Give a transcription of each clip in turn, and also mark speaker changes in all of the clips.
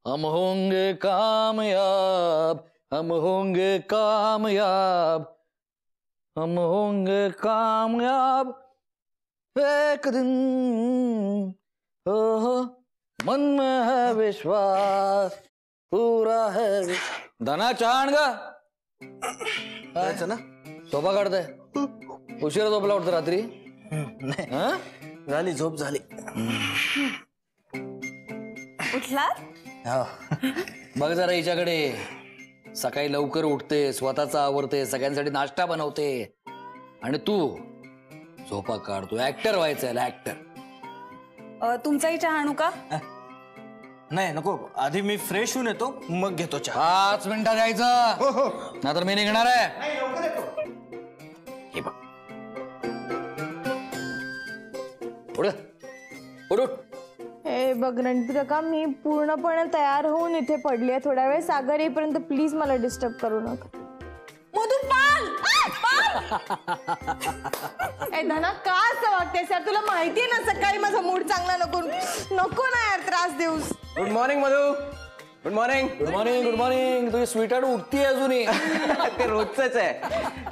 Speaker 1: हम होंगे कामयाब, हम होंगे कामयाब, हम होंगे कामयाब एक दिन। हो मन में है विश्वास, पूरा है। धना चाण का ना झोपा काढताय? उशिरा झोपला वाटतं रात्री?
Speaker 2: झाली झोप झाली.
Speaker 3: उठला?
Speaker 1: बघ जरा हिच्याकडे. सकाळी लवकर उठते, स्वतःचा आवरते, सगळ्यांसाठी नाश्ता बनवते, आणि तू झोपा काढतो. ऍक्टर व्हायचंय, ऍक्टर.
Speaker 3: तुमचाही चहा आणू का?
Speaker 2: नाही नको, आधी मी फ्रेश होऊन येतो मग घेतो चहा.
Speaker 1: 5 मिनिटात यायचं.
Speaker 2: हो हो.
Speaker 1: नाहीतर मी निघणार आहे. हे बघ, उठ.
Speaker 4: हे बघ रणजित काका, मी पूर्णपणे तयार होऊन इथे पडली. थोडा वेळ सागर येईपर्यंत प्लीज मला डिस्टर्ब करू नका.
Speaker 3: मधू पाल.
Speaker 4: धना का असं वागतेस यार? तुला माहितीये ना सकाळी माझा मूड चांगला नको ना यार त्रास Deus.
Speaker 2: Good morning Madhu. Good morning.
Speaker 1: Good morning. Good morning. तुझी स्वीटार्ट उठतीये अजूनही.
Speaker 2: ते रोजच आहे.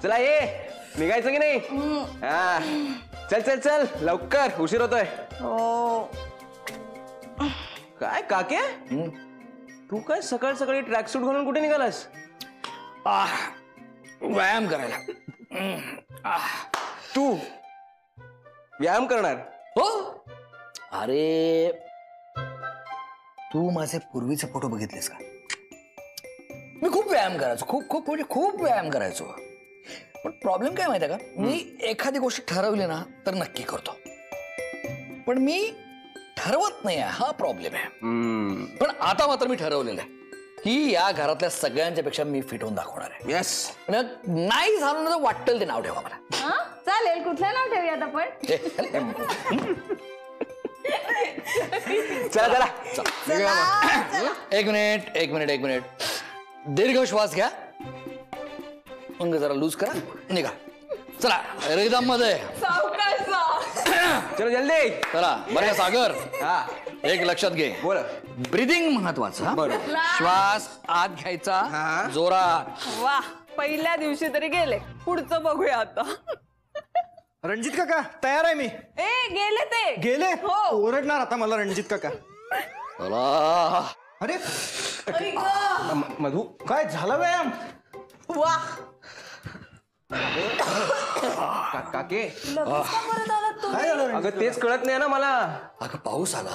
Speaker 2: चला ये, निघायचं की नाही? हा चल चल चल लवकर, उशीर होतोय.
Speaker 4: हो.
Speaker 2: काय काके, तू काय सकाळ सकाळी ट्रॅक सूट घालून कुठे निघालास?
Speaker 1: व्यायाम करायला.
Speaker 2: तू व्यायाम करणार?
Speaker 1: हो. अरे तू माझे पूर्वीचे फोटो बघितलेस का? मी खूप व्यायाम करायचो, खूप व्यायाम करायचो. पण प्रॉब्लेम काय माहिती आहे का, मी एखादी गोष्ट ठरवली ना तर नक्की करतो, पण मी ठरवत नाही, हा प्रॉब्लेम आहे. पण आता मात्र मी ठरवलेलं आहे की या घरातल्या सगळ्यांच्या पेक्षा मी फिट होऊन दाखवणार आहे.
Speaker 2: यस.
Speaker 1: नाही झालं ना तर वाटेल ते नाव ठेवा मला.
Speaker 4: चालेल, कुठलं नाव ठेवूयात आपण?
Speaker 2: चला चला.
Speaker 1: एक मिनिट. दीर्घ श्वास घ्या, अंग जरा लूज करा, निघा. चला रिदम मध्ये.
Speaker 2: चलो जल्दी.
Speaker 1: चला. बरं सागर,
Speaker 2: हा
Speaker 1: एक लक्षात घे.
Speaker 2: बोल.
Speaker 1: ब्रीदिंग महत्वाचं.
Speaker 2: बरोबर.
Speaker 1: श्वास आत घ्यायचा जोरात.
Speaker 3: वा, पहिल्या दिवशी तरी गेले, पुढचं बघूया आता.
Speaker 5: रणजित काका तयार आहे मी.
Speaker 3: गेले ते.
Speaker 5: गेले?
Speaker 3: हो.
Speaker 5: ओरडणार आता मला रणजित काका.
Speaker 1: चला.
Speaker 5: अरे
Speaker 2: मधू
Speaker 5: काय झालं व्यायाम?
Speaker 3: वा,
Speaker 2: काके
Speaker 5: काय झालं?
Speaker 2: अगं तेच कळत नाही ना मला.
Speaker 1: अगं पाऊस आला.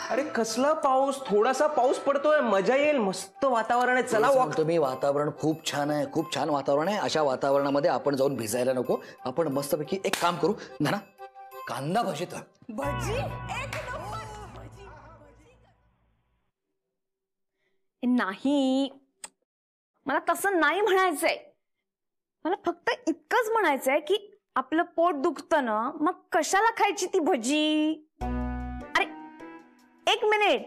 Speaker 2: अरे कसला पाऊस? थोडासा पाऊस पडतोय, मजा येईल, मस्त वातावरण आहे. चला वॉक.
Speaker 1: तुम्ही वातावरण खूप छान आहे, खूप छान वातावरण आहे. अशा वातावरणामध्ये आपण जाऊन भिजायला नको. आपण मस्तपैकी एक काम करू ना, कांदा भजी तर
Speaker 3: भजी नाही, मला तसं नाही म्हणायचंय. मला फक्त इतकंच म्हणायचंय की आपलं पोट दुखतं ना, मग कशाला खायची ती भजी? अरे एक मिनिट.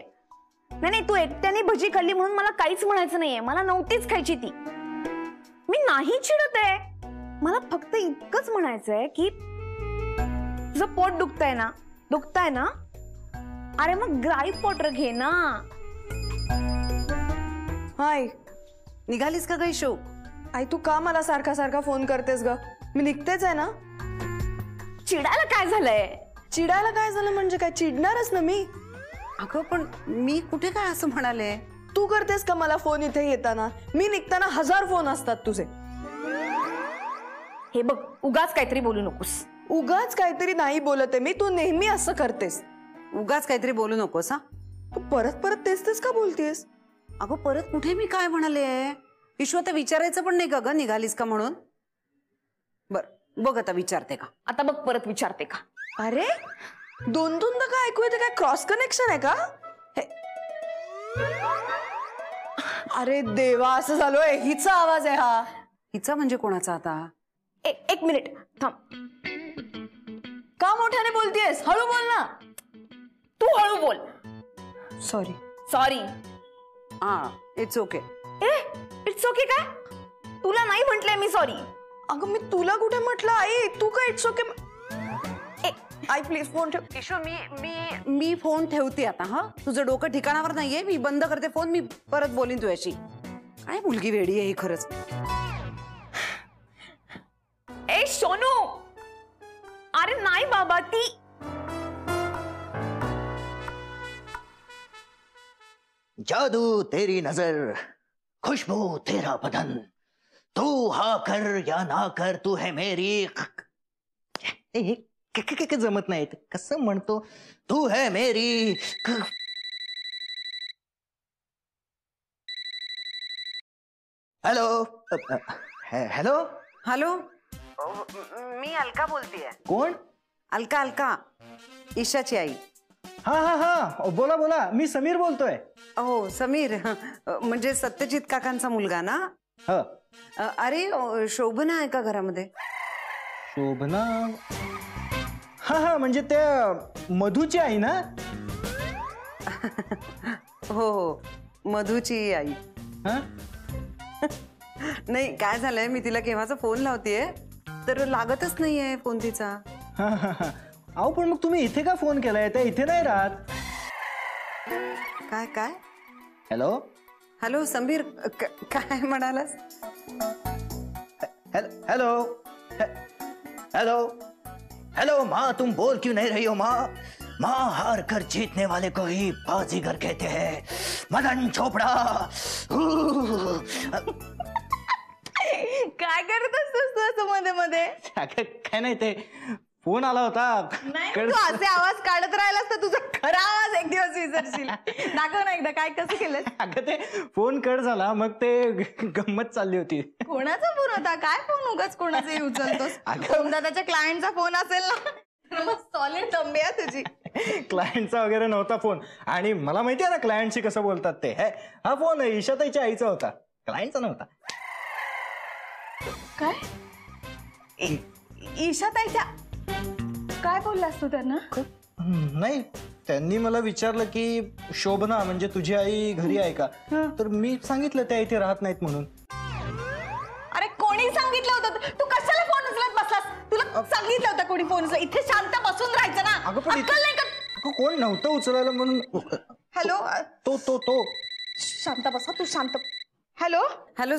Speaker 3: नाही, तू एकट्याने भजी खाल्ली म्हणून मला काहीच म्हणायचं नाहीये. मला नव्हतीच खायची ती. मी नाही चिडत आहे. मला फक्त इतकंच म्हणायचंय की तुझं पोट दुखतंय ना, अरे मग ग्राईप वॉटर घे ना.
Speaker 6: हाय, निघालीस का गं शो?
Speaker 4: आई तू का मला सारखा सारखा फोन करतेस ग? मी निघतेच आहे ना.
Speaker 3: चिडायला काय झालंय?
Speaker 4: चिडायला काय झालं म्हणजे काय? चिडणारच ना मी.
Speaker 6: अगं पण मी कुठे काय असं म्हणाले?
Speaker 4: तू करतेस का मला फोन इथे येताना? मी निघताना 1000 फोन असतात तुझे.
Speaker 3: हे बघ, उगाच काहीतरी बोलू नकोस.
Speaker 4: उगाच काहीतरी नाही बोलत आहे मी, तू नेहमी असं करतेस.
Speaker 6: उगाच काहीतरी बोलू नकोस हा.
Speaker 4: तू परत परत तेच का बोलतेस?
Speaker 6: अगं परत कुठे मी काय म्हणाले? विश्व आता विचारायचं पण नाही का ग निघालीस का म्हणून? बर बघ आता विचारते का?
Speaker 3: आता बघ परत विचारते का?
Speaker 4: अरे दोनदा काय ऐकू येते? काय क्रॉस कनेक्शन आहे का? अरे देवा, असं झालोय. हिचा आवाज आहे हा.
Speaker 6: हिचा म्हणजे कोणाचा आता?
Speaker 3: एक मिनिट थांब.
Speaker 4: का मोठ्याने बोलतेस? हळू बोल ना.
Speaker 3: तू हळू बोल.
Speaker 4: सॉरी.
Speaker 6: हा इट्स ओके.
Speaker 3: इट्स ओके काय? तुला नाही म्हटलंय मी सॉरी.
Speaker 4: अगं मी तुला कुठे म्हटलं आई? तू काय it's okay?
Speaker 3: I please phone ठेव.
Speaker 6: ईशू मी फोन ठेवते आता. हा तुझं डोकं ठिकाणावर नाहीये. मी बंद करते फोन. मी परत बोलीन तुझ्याशी. काय मुलगी वेडी आहे ही खरंच.
Speaker 3: ए सोनू, अरे नाही बाबा ती.
Speaker 1: जादू तेरी नजर, खुशबू तेरा बदन, तू हा कर या ना कर, तू है मेरी. जमत नाही कसं म्हणतो. तू है मेरी. Hello hello.
Speaker 6: हॅलो मी अलका बोलतेय.
Speaker 1: कोण?
Speaker 6: अलका ईशाची आई.
Speaker 5: हा हा हा बोला बोला, मी समीर बोलतोय.
Speaker 6: हो समीर. म्हणजे सत्यजित काकांचा मुलगा ना.
Speaker 5: हा
Speaker 6: अरे शोभना आहे का घरामध्ये?
Speaker 5: शोभना. हा हा म्हणजे त्या मधूची आई ना.
Speaker 6: हो मधूची आई.
Speaker 5: हा
Speaker 6: नाही काय झालंय, मी तिला केव्हाचा फोन लावतेय तर लागतच नाहीये फोन तिचा.
Speaker 5: हा हा हा. अहो पण मग तुम्ही इथे का फोन केलाय? त्या इथे नाही राहत.
Speaker 6: काय काय?
Speaker 5: हॅलो
Speaker 6: हॅलो समीर काय म्हणालास?
Speaker 1: हेलो हेलो हेलो माँ, तुम बोल क्यों नहीं रही हो माँ? माँ, हार कर जीतने वाले को ही बाजीगर कहते हैं. मदन चोपड़ा.
Speaker 4: काय करत असतोस तू असं मध्ये मध्ये?
Speaker 5: काय नाही, ते फोन आला होता.
Speaker 4: तू असे आवाज काढत राहिलास तर तुझा खरा आवाज एक दिवस विसरशील. दाखव ना एकदा काय कसं केलं.
Speaker 5: अगं ते फोन कट झाला, मग ते गंमत चालली होती.
Speaker 4: कोणाचा फोन होता? काय फोन उगाच कोणाचाही उचलतोस? दादाच्या क्लायंटचा फोन असेल ना, मग सॉलिड तंबी आहे तुझी.
Speaker 5: क्लायंटचा वगैरे नव्हता फोन. आणि मला माहिती आहे ना क्लायंटशी कसं बोलतात ते. हा फोन ईशाताईच्या आईचा होता, क्लायंटचा नव्हता.
Speaker 4: काय? ईशाताईच्या? काय बोललास तू त्यांना?
Speaker 5: नाही, त्यांनी मला विचारलं की शोभना म्हणजे तुझी आई घरी आहे का, तर मी सांगितलं त्या इथे राहत नाहीत म्हणून.
Speaker 4: अरे कोणी सांगितलं होतं? तू कशाला फोन उचलत बसलास? तुला सांगितलं होतं कोणी फोन उचल? इथे शांत बसून राहायचं ना.
Speaker 5: अगं पण
Speaker 4: अक्कल नाही का?
Speaker 5: कोण नव्हतं उचलायला म्हणून.
Speaker 4: हॅलो
Speaker 5: तो
Speaker 4: शांत बसा तू, शांत. हॅलो
Speaker 6: हॅलो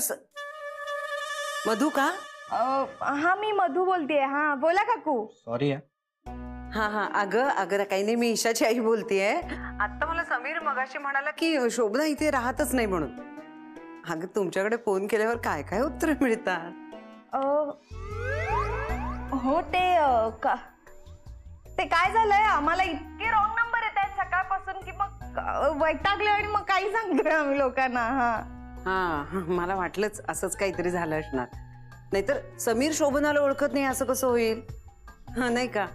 Speaker 6: मधू का?
Speaker 4: हा मी मधू बोलतेय. हा बोला काकू.
Speaker 5: सॉरी.
Speaker 6: हा हा अगं काही नाही, मी ईशाची आई बोलतेय. आता मला समीर मगाशी म्हणाला की शोभना इथे राहतच नाही म्हणून. अगं तुमच्याकडे फोन केल्यावर काय काय उत्तर मिळतात?
Speaker 4: हो ते काय झालंय, आम्हाला इतके रॉंग नंबर येत आहेत सकाळपासून की मग वैतागले आणि मग काही सांगतोय आम्ही लोकांना.
Speaker 6: हा मला वाटलंच असंच काहीतरी झालं असणार. नाहीतर समीर शोभनाला ओळखत नाही असं कसं होईल? हा नाही का?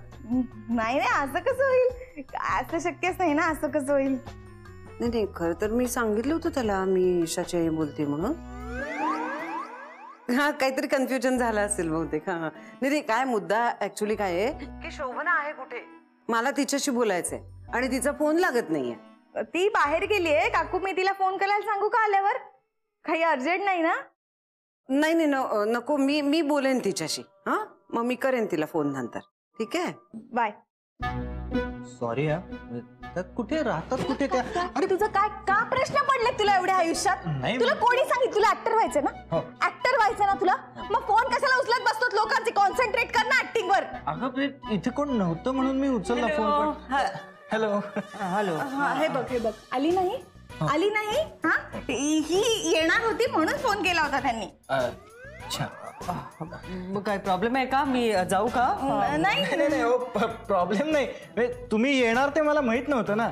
Speaker 4: नाही असं कसं होईल? असं शक्यच नाही ना. असं कसं होईल?
Speaker 6: नाही खरं तर मी सांगितलं होतं त्याला मी ईशाची आई बोलते म्हणून. हा काहीतरी कन्फ्युजन झालं असेल बहुतेक. हा नाही काय मुद्दा ऍक्च्युली काय आहे की शोभना आहे कुठे, मला तिच्याशी बोलायचंय आणि तिचा फोन लागत नाहीये.
Speaker 4: ती बाहेर गेलीये काकू. मी तिला फोन करायला सांगू का आल्यावर? काही अर्जंट नाही ना?
Speaker 6: नाही नको, मी बोलेन तिच्याशी. हा मग मी करेन तिला फोन नंतर. ठीक आहे,
Speaker 4: बाय.
Speaker 5: सॉरी. कुठे राहतात कुठे त्या?
Speaker 4: अरे तुझं काय का प्रश्न पडले तुला एवढ्या आयुष्यात?
Speaker 5: नाही.
Speaker 4: तुला कोणी सांगितलं? तुला ऍक्टर व्हायचं ना? ऍक्टर व्हायचं ना तुला? मग फोन कशाला उचलत बसतो लोकांचे? कॉन्सन्ट्रेट कर ना ऍक्टिंग वर.
Speaker 5: अगं इथे कोण नव्हतं म्हणून मी उचलला फोन. Hello hello.
Speaker 4: हे बघ आली नाही. हा ही येणार होती म्हणून फोन केला होता त्यांनी.
Speaker 5: अच्छा.
Speaker 7: मग काय प्रॉब्लेम आहे का? मी जाऊ का?
Speaker 4: नाही
Speaker 5: प्रॉब्लेम नाही. तुम्ही येणार ते मला माहित नव्हतं ना.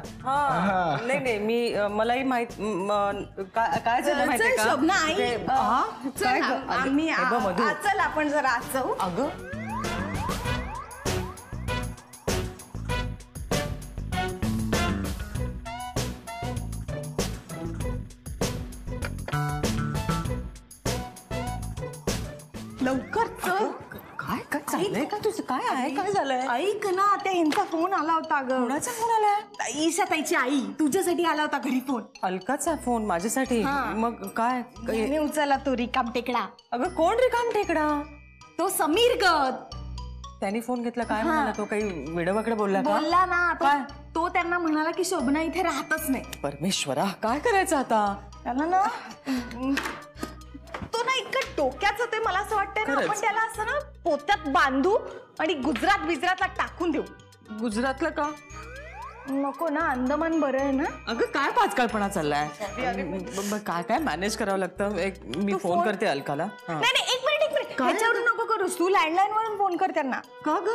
Speaker 7: नाही मी मलाही माहित. काय झालं माहितीये का?
Speaker 4: शोभना आई.
Speaker 7: काय गं?
Speaker 4: आम्ही
Speaker 7: हे बघ मधू.
Speaker 4: चल आपण जरा आज जाऊ.
Speaker 7: अगं
Speaker 4: लवकर चल.
Speaker 7: काय काय चाललंय का तुझं? काय आहे? काय झालंय?
Speaker 4: ऐक ना, त्या यांचा फोन आला होता ग.
Speaker 7: कोणाचा फोन आलाय?
Speaker 4: ईशाताईची आई तुझ्यासाठी आला होता घरी फोन.
Speaker 7: अलकाचा फोन माझ्यासाठी? मग काय?
Speaker 4: मी उचलला तो रिकाम टेकडा.
Speaker 7: अगं कोण रिकाम टेकडा?
Speaker 4: तो समीर ग.
Speaker 7: त्यांनी फोन घेतला काय म्हणाला तो? काही वेडवाकडे बोलला का?
Speaker 4: बोलला ना
Speaker 7: काय?
Speaker 4: तो त्यांना म्हणाला की शोभना इथे राहतच नाही.
Speaker 7: परमेश्वरा काय करायचं आता?
Speaker 4: त्याला ना तो ना इतकं डोक्याचं ते मला असं वाटतंय ना
Speaker 7: खरंच.
Speaker 4: आपण त्याला असं ना पोत्यात बांधू आणि गुजरातला टाकून देऊ.
Speaker 7: गुजरातला का?
Speaker 4: नको ना, अंदमान बरं आहे ना.
Speaker 7: अगं काय पाचकाळपणा चाललाय? काय काय मॅनेज करावं लागतं. मी फोन करते अलकाला.
Speaker 4: नाही नाही, एक मिनिट ह्याच्यावरून नको करूस, तू लँडलाईन वरून फोन कर त्यांना.
Speaker 7: का ग?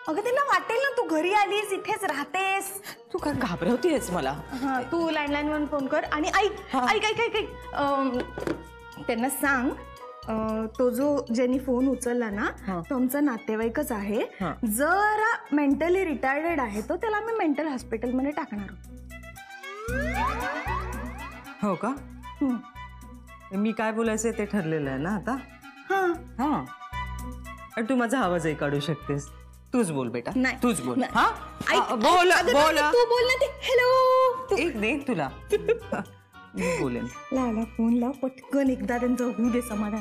Speaker 4: अगं त्यांना वाटेल ना तू घरी आलीस, इथेच राहतेस.
Speaker 7: तू काय घाबरवतीयस मला?
Speaker 4: हा, तू लँडलाईन वरून फोन कर आणि ऐक त्यांना सांग तो जो ज्यांनी फोन उचलला ना तो आमचा नातेवाईकच आहे. जरा मेंटली रिटायर्ड आहे तो, त्याला आम्ही मेंटल हॉस्पिटलमध्ये टाकणार आहोत.
Speaker 7: हो का? मी काय बोलायचंय ते ठरलेलं आहे ना आता. हा आणि तू माझा आवाजही काढू शकतेस. तूच बोल बेटा,
Speaker 4: नाही.
Speaker 7: तूच बोल.
Speaker 4: नाही.
Speaker 7: हा बोल बोल.
Speaker 4: तू बोल ना ते. हॅलो,
Speaker 7: एक दे तुला. मी बोलेन.
Speaker 4: लावला फोन, लाव पटकन, एकदा त्यांचं होऊ दे समाधान.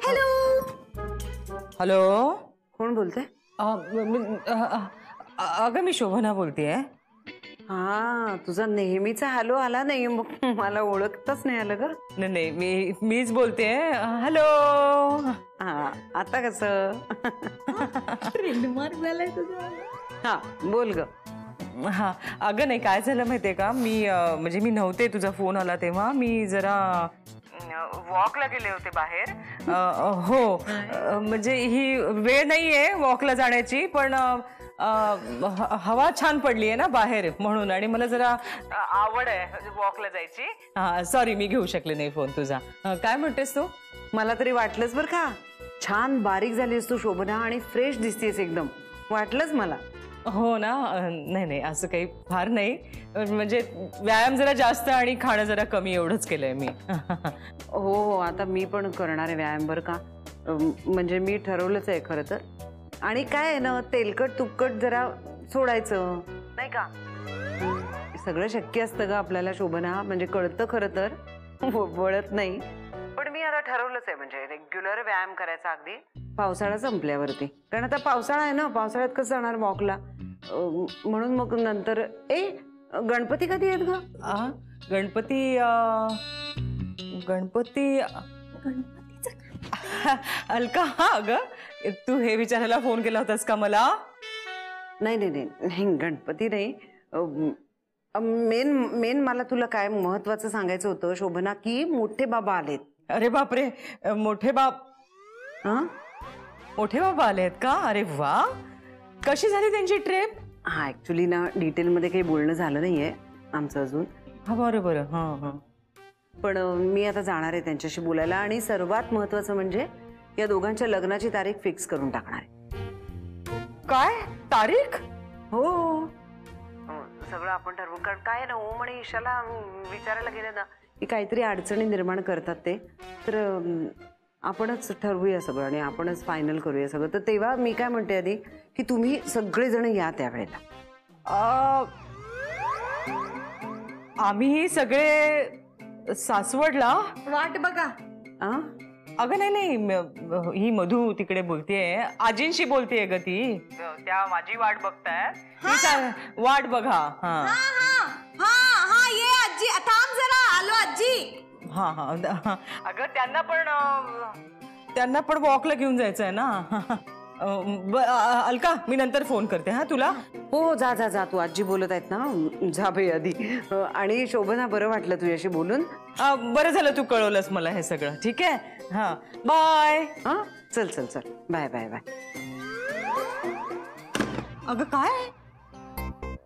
Speaker 4: हॅलो.
Speaker 7: हॅलो,
Speaker 6: कोण बोलते?
Speaker 7: अगं मी शोभना बोलतेय.
Speaker 6: हा, तुझा नेहमीचा हॅलो आला नाही, मग मला ओळखतच नाही आलं ग.
Speaker 7: नाही मीच बोलतेय. हॅलो.
Speaker 6: हा, आता कसं?
Speaker 4: ट्रेडमार्क झालाय तुझा.
Speaker 6: हा बोल ग.
Speaker 7: हा अगं नाही, काय झालं माहितीये का, मी म्हणजे मी नव्हते, तुझा फोन आला तेव्हा मी जरा वॉकला गेले होते बाहेर. हो म्हणजे ही वेळ नाहीये वॉकला जाण्याची, पण हवा छान पडली आहे ना बाहेर म्हणून, आणि मला जरा आवड आहे वॉकला जायची. हा सॉरी, मी घेऊ शकले नाही फोन तुझा. काय म्हणतेस तू?
Speaker 6: मला तरी वाटलंच बरं का, छान बारीक झालीस तू शोभना आणि फ्रेश दिसतेस एकदम, वाटलंच मला.
Speaker 7: हो ना. नाही असं काही फार नाही, म्हणजे व्यायाम जरा जास्त आणि खाणं जरा कमी एवढंच केलंय मी.
Speaker 6: हो, आता मी पण करणार आहे व्यायाम बरं का. म्हणजे मी ठरवलंच आहे खरं तर. आणि काय आहे ना, तेलकट तुपकट जरा सोडायचं नाही का. सगळं शक्य असतं ग आपल्याला शोभना, म्हणजे कळतं खरं तर, वळत नाही. पण मी आता ठरवलंच आहे, म्हणजे रेग्युलर व्यायाम करायचा अगदी पावसाळा संपल्यावरती. कारण आता पावसाळा आहे ना, पावसाळ्यात कसं जाणार वॉकला, म्हणून मग नंतर. गणपती कधी आहेत ग?
Speaker 7: गणपती अलका. हा अगं तू हे विचारायला फोन केला होतास का मला?
Speaker 6: नाही गणपती नाही. मेन मला तुला काय महत्वाचं सांगायचं होतं शोभना, की मोठे बाबा आलेत.
Speaker 7: अरे बापरे, मोठे बाबा आलेत का? अरे वा, कशी झाली त्यांची ट्रिप?
Speaker 6: हा, ऍक्च्युली ना डिटेलमध्ये काही बोलणं झालं नाहीये आमचं अजून.
Speaker 7: हा बरोबर. हा
Speaker 6: पण मी आता जाणार आहे त्यांच्याशी बोलायला, आणि सर्वात महत्वाचं म्हणजे या दोघांच्या लग्नाची तारीख फिक्स करून टाकणार आहे.
Speaker 7: काय तारीख?
Speaker 6: हो, सगळं आपण ठरवून. कारण काय ना, ओम आणि ईशाला विचारायला गेले ना की काहीतरी अडचणी निर्माण करतात ते, तर आपणच ठरवूया सगळं आणि आपणच फायनल करूया सगळं. तर तेव्हा मी काय म्हणते आधी, की तुम्ही सगळेजण या त्यावेळेला.
Speaker 7: आम्ही सगळे सासवडला
Speaker 4: वाट बघा.
Speaker 7: अगं नाही, ही मधू तिकडे बोलतेय, आजींशी बोलतेय ग ती. त्या माझी वाट बघताय. वाट बघा.
Speaker 4: हा ये आजी, थांब जरा, आलो आजी.
Speaker 7: हा अगं त्यांना पण वॉकला घेऊन जायचंय ना. अलका, मी नंतर फोन करते हा तुला.
Speaker 6: हो, जा तू, आजी बोलत आहेत ना, जा बाई आधी. आणि शोभना, बरं वाटलं तुझ्याशी बोलून.
Speaker 7: बरं झालं तू कळवलंस मला हे सगळं. ठीक आहे, हा बाय.
Speaker 6: हा, चल बाय.
Speaker 7: अगं काय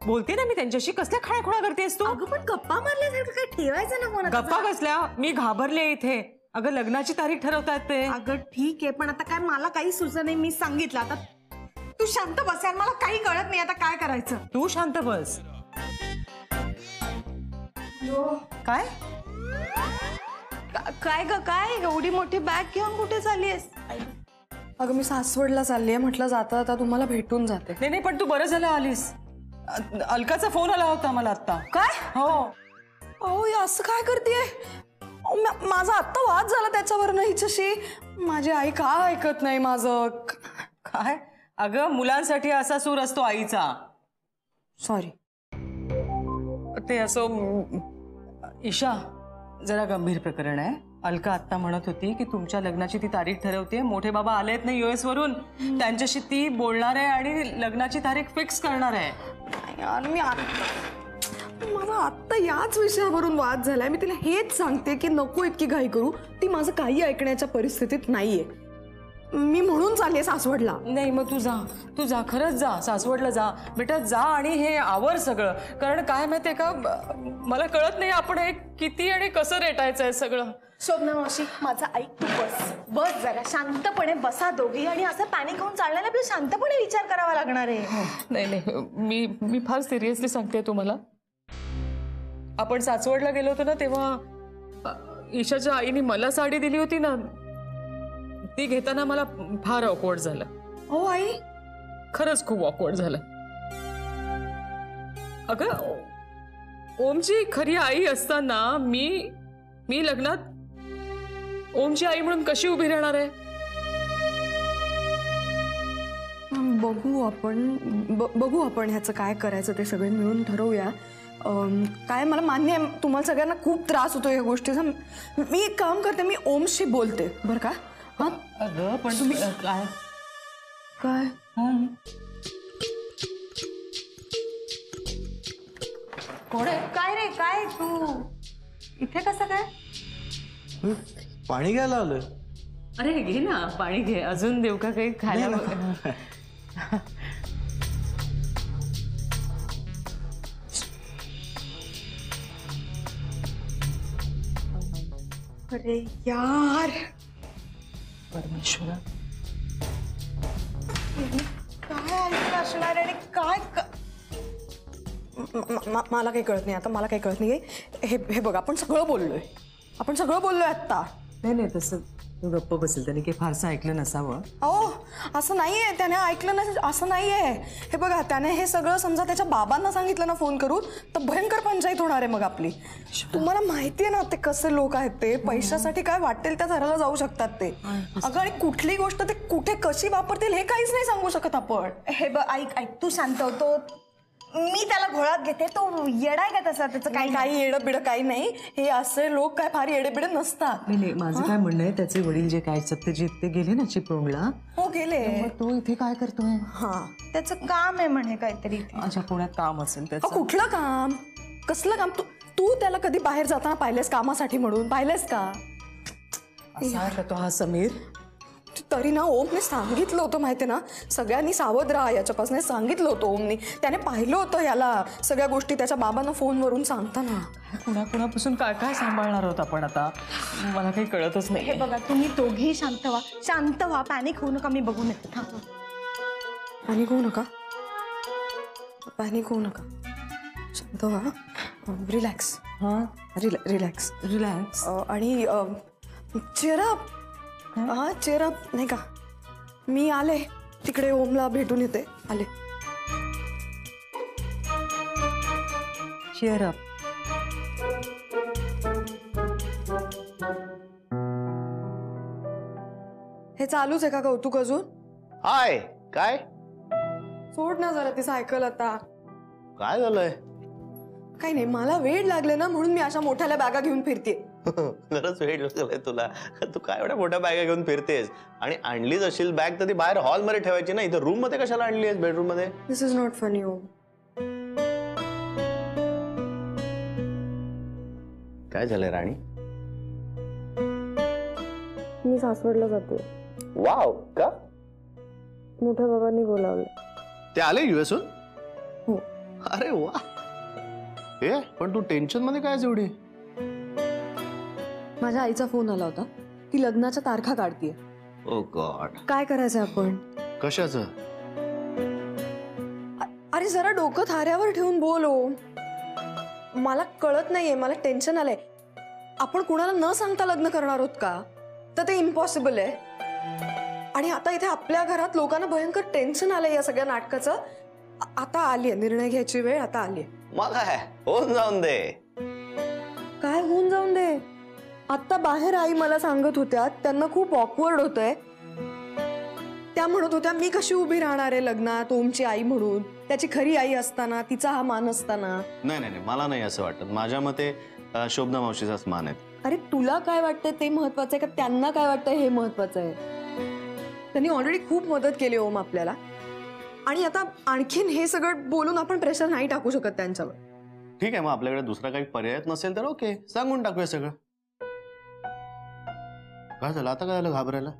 Speaker 7: बोलते ना मी त्यांच्याशी, कसल्या खाण्याखुणा करतेस तू?
Speaker 4: अगं पण गप्पा मारल्यासारखं काय ठेवायचं ना फोन.
Speaker 7: गप्पा कसल्या? मी घाबरले इथे. अगं लग्नाची तारीख ठरवतायत ते.
Speaker 4: अगं ठीक आहे, पण आता काय मला काही सुचत नाही. मी सांगितलं, आता तू शांत बस यार, मला काही कळत नाही आता काय करायचं.
Speaker 7: तू शांत बस. काय
Speaker 4: काय ग, काय एवढी मोठी बॅग घेऊन कुठे चाललीयस?
Speaker 8: अगं मी सासवडला चाललीये, म्हटलं जाता जाता तुम्हाला भेटून जाते.
Speaker 7: नाही पण तू बरं झालं आलीस. अलकाचा फोन आला होता मला आता.
Speaker 8: काय?
Speaker 7: हो.
Speaker 8: अहो असं काय करतेय? माझा आत्ता वाद झाला त्याच्यावरनं हिच्याशी. माझी आई का ऐकत नाही माझं?
Speaker 7: काय अगं, मुलांसाठी असा सूर असतो आईचा.
Speaker 8: सॉरी.
Speaker 7: ते असो. ईशा, जरा गंभीर प्रकरण आहे. अलका आत्ता म्हणत होती की तुमच्या लग्नाची ती तारीख ठरवते. मोठे बाबा आलेत ना US वरून, त्यांच्याशी ती बोलणार आहे आणि लग्नाची तारीख फिक्स करणार आहे.
Speaker 8: यार माझा आत्ता याच विषयावरून वाद झालाय. मी तिला हेच सांगते की नको इतकी घाई करू. ती माझं काही ऐकण्याच्या परिस्थितीत नाहीये. मी म्हणून चालले सासवडला.
Speaker 7: नाही मग तू जा खरंच जा, सासवडला जा बेटा, जा आणि हे आवर सगळं. कारण काय माहितीये का, मला कळत नाही आपण हे किती आणि कसं रेटायचं आहे सगळं.
Speaker 4: शोभना मावशी, माझं ऐक, तू बस जरा शांतपणे बसा दोघी. आणि असं पॅनिक होऊन चालणार, आपल्याला शांतपणे विचार करावा लागणार आहे.
Speaker 7: नाही मी फार सिरियसली सांगते तुम्हाला. आपण सासवडला गेलो होतो ना, तेव्हा ईशाच्या आईने मला साडी दिली होती ना, ती घेताना मला फार ऑकवर्ड झालं.
Speaker 8: हो आई,
Speaker 7: खरंच खूप ऑकवर्ड झालं. अगं, ओमची खरी आई असताना मी लग्नात ओमची आई म्हणून कशी उभी राहणार आहे?
Speaker 8: बघू आपण ह्याचं काय करायचं ते सगळे मिळून ठरवूया. काय मला मान्य आहे तुम्हाला सगळ्यांना खूप त्रास होतो या गोष्टीचा. मी एक काम करते, मी ओमशी बोलते बरं का. हा
Speaker 7: अगं पण तुम्ही काय
Speaker 8: काय
Speaker 4: कोण आहे? काय रे, काय तू इथे कसं काय?
Speaker 5: पाणी घ्यायला आलोय.
Speaker 7: अरे घे ना पाणी घे. अजून देऊ का काही खायला?
Speaker 8: अरे यार,
Speaker 7: परमेश्वरा,
Speaker 8: काय ऐकलं असणार आणि काय मला काही कळत नाही आता. मला काही कळत नाही. हे बघ, आपण सगळं बोललोय आत्ता.
Speaker 7: नाही तसं तू गप्प बसेल, त्याने काही फारसं ऐकलं नसावं.
Speaker 8: अहो असं नाहीये, त्याने ऐकलं नाही असं नाहीये. हे बघा, त्याने हे सगळं समजा त्याच्या बाबांना सांगितलं ना फोन करून, तर भयंकर पंचायत होणार आहे मग आपली. तुम्हाला माहितीये ना ते कसे लोक आहेत. ते पैशासाठी काय वाटेल त्या थराला जाऊ शकतात ते. अगं, आणि कुठली गोष्ट ते कुठे कशी वापरतील हे काहीच नाही सांगू शकत आपण.
Speaker 4: हे बघ, ऐक तू शांत होतो. मी त्याला घोळात घेते. तो येडाय का तसा? त्याचं
Speaker 8: काही येडं बिडं काही नाही. हे असे लोक काय फार येडे बिडे नसतात.
Speaker 7: नाही माझं काय म्हणणं आहे, त्याचे वडील जे काय सत्यजित ते गेले ना चिपळूणला.
Speaker 8: हो गेले.
Speaker 7: मग तो इथे काय करतोय?
Speaker 8: हा,
Speaker 4: त्याचं काम आहे म्हणे काहीतरी.
Speaker 7: अच्छा, पुण्यात काम असेल त्याचं.
Speaker 8: कुठलं काम? कसलं काम? तू त्याला कधी बाहेर जाताना पाहिलेस कामासाठी म्हणून? पाहिलेस का?
Speaker 7: असा आहे का तो हा समीर?
Speaker 8: तरी ना ओमने सांगितलं होतं माहिती ना, सगळ्यांनी सावध राहा याच्यापासून सांगितलं होतं ओमने. त्याने पाहिलं होतं याला सगळ्या गोष्टी त्याच्या बाबांना फोनवरून सांगताना.
Speaker 7: कुणापासून काय काय सांभाळणार आहोत आपण आता? मला काही कळतच नाही.
Speaker 4: हे बघा, तुम्ही दोघी शांत व्हा. पॅनिक होऊ नका. मी बघून येते.
Speaker 8: पॅनिक होऊ नका. शांत व्हा. रिलॅक्स.
Speaker 7: रिलॅक्स.
Speaker 8: आणि चेअरअप. हा, चेअरअप नाही का. मी आले तिकडे, ओमला भेटून येते. आले.
Speaker 7: चेअरअप.
Speaker 8: हे चालूच आहे का कौतुक अजून?
Speaker 9: हाय, काय
Speaker 8: सोड ना जरा तिचं ऐकल आता.
Speaker 9: काय झालंय?
Speaker 8: काही नाही, मला वेळ लागले ना म्हणून मी अशा मोठ्याला बॅगा घेऊन फिरते.
Speaker 9: खरंच वेळ लागलाय तुला. तू काय एवढ्या मोठ्या बॅगा घेऊन फिरतेस? आणि आणलीच असेल बॅग तर ती बाहेर हॉल मध्ये ठेवायची ना. इथं रूम मध्ये कशाला आणली आहेस, बेडरूम मध्ये?
Speaker 8: दिस इज नॉट फनी. ओम,
Speaker 9: काय झालंय राणी?
Speaker 8: मी सासवडला जाते.
Speaker 9: वाव, का?
Speaker 8: मोठ्या बाबांनी बोलावलं.
Speaker 9: ते आले US हून?
Speaker 8: हो.
Speaker 9: अरे वा. हे पण तू टेन्शन मध्ये काय एवढी?
Speaker 8: माझ्या आईचा फोन आला होता. ती लग्नाच्या तारखा काढतीये.
Speaker 9: ओ गॉड.
Speaker 8: काय करायचं आपण?
Speaker 9: कशाचं?
Speaker 8: अरे जरा डोकं थाऱ्यावर ठेवून बोलो. मला कळत नाहीये, मला टेन्शन आलंय. आपण कुणाला न सांगता लग्न करणार आहोत का? तर ते इम्पॉसिबल आहे. आणि आता इथे आपल्या घरात लोकांना भयंकर टेन्शन आलंय या सगळ्या नाटकाचं. आता आलीये निर्णय घ्यायची वेळ. आता आलीये.
Speaker 9: मग काय होऊन जाऊन दे.
Speaker 8: काय होऊन जाऊन दे? आता बाहेर आई मला सांगत होत्या त्यांना खूप ऑकवर्ड होतंय. त्या म्हणत होत्या मी कशी उभी राहणार आहे लग्नात ओमची आई म्हणून, त्याची खरी आई असताना, तिचा हा मान असताना.
Speaker 9: नाही नाही नाही, मला नाही असं वाटत. माझ्या मते शोभना मावशीचाच मान आहे.
Speaker 8: अरे तुला काय वाटतंय ते महत्वाचं आहे का त्यांना काय वाटतंय हे महत्वाचं आहे? त्यांनी ऑलरेडी खूप मदत केली ओम आपल्याला, आणि आता आणखीन हे सगळं बोलून आपण प्रेशर नाही टाकू शकत त्यांच्यावर.
Speaker 9: ठीक आहे, मग आपल्याकडे दुसरा काही पर्याय नसेल तर ओके, सांगून टाकूया सगळं. काय झालं आता, काय झालं घाबरायला?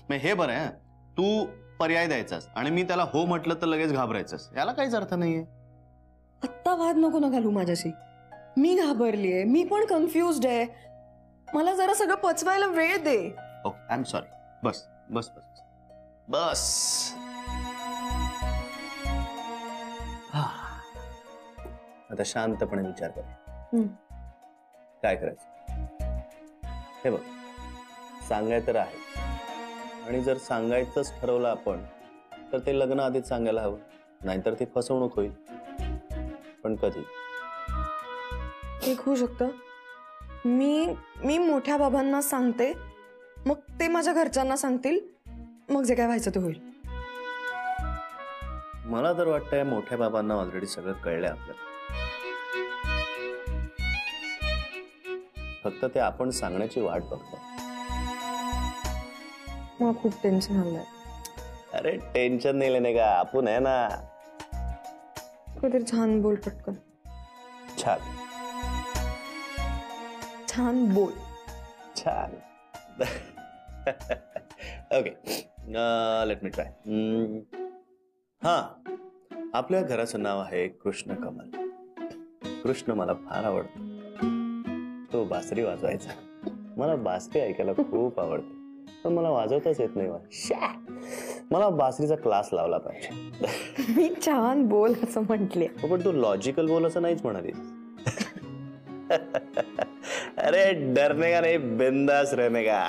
Speaker 9: मग हे बरं आहे, तू पर्याय द्यायचास आणि मी त्याला हो म्हटलं तर लगेच घाबरायचंस, याला काहीच अर्थ नाहीये.
Speaker 8: आत्ता वाद नको ना घालू माझ्याशी. मी घाबरलीये, मी पण कन्फ्युज्ड आहे. मला जरा सगळं पचवायला वेळ दे.
Speaker 9: Okay, I am sorry. बस बस बस बस. आता शांतपणे विचार कर काय करायचं. हे बघ, सांगायचं तर आहे, आणि जर सांगायचंच ठरवलं आपण तर ते लग्न आधीच सांगायला हवं, नाहीतर ती फसवणूक होईल. पण कधी?
Speaker 8: एक होऊ शकतं, मी मोठ्या बाबांना सांगते, मग ते माझ्या घरच्यांना सांगतील, मग जे काय व्हायचं ते होईल.
Speaker 9: मला तर वाटतंय मोठ्या बाबांना ऑलरेडी सगळं कळलंय आपल्याला, फक्त ते आपण सांगण्याची वाट बघतो.
Speaker 8: मला खूप टेन्शन आलंय.
Speaker 9: अरे टेन्शन नाही लेने का, आपण आहे ना.
Speaker 8: काहीतरी छान बोल पटकन.
Speaker 9: छान
Speaker 8: छान बोल.
Speaker 9: छान. Okay, let me try. हा, आपल्या घराचं नाव आहे कृष्ण कमल. कृष्ण मला फार आवडतो. तो बासरी वाजवायचा. मला बासरी ऐकायला खूप आवडते, पण मला वाजवताच येत नाही. मला बासरीचा क्लास लावला पाहिजे.
Speaker 8: मी छान बोल असं म्हटले.
Speaker 9: पण तू लॉजिकल बोल असं नाहीच म्हणाली. अरे डरने का नाही, बिंदास रहने का.